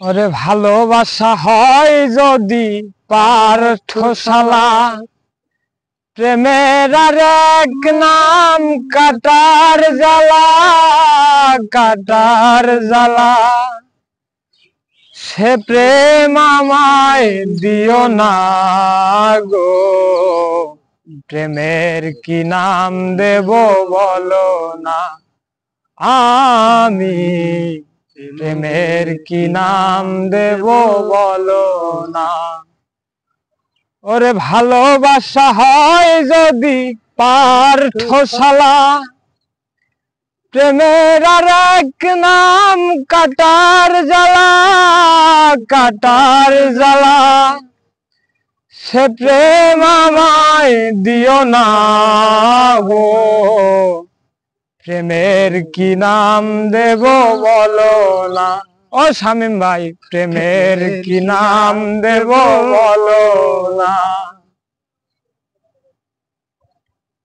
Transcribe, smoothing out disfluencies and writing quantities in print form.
ওরে ভালোবাসা হয় যদি পাঠশালা, প্রেমের আর এক নাম কাটার জ্বালা, কাটার জ্বালা। সে প্রেম আমায় দিও না গো, প্রেমের কি নাম দেব বলো না। আমি প্রেমের কি নাম দেব বলো না। ওরে ভালোবাসা হয় যদি পাঠশালা, প্রেমের আর এক নাম কাটার জ্বালা, কাটার জ্বালা। সে প্রেম আমায় দিও না গো, প্রেমের কি নাম দেব বলো না। ও শামীম ভাই, প্রেমের কি নাম দেব বলো না।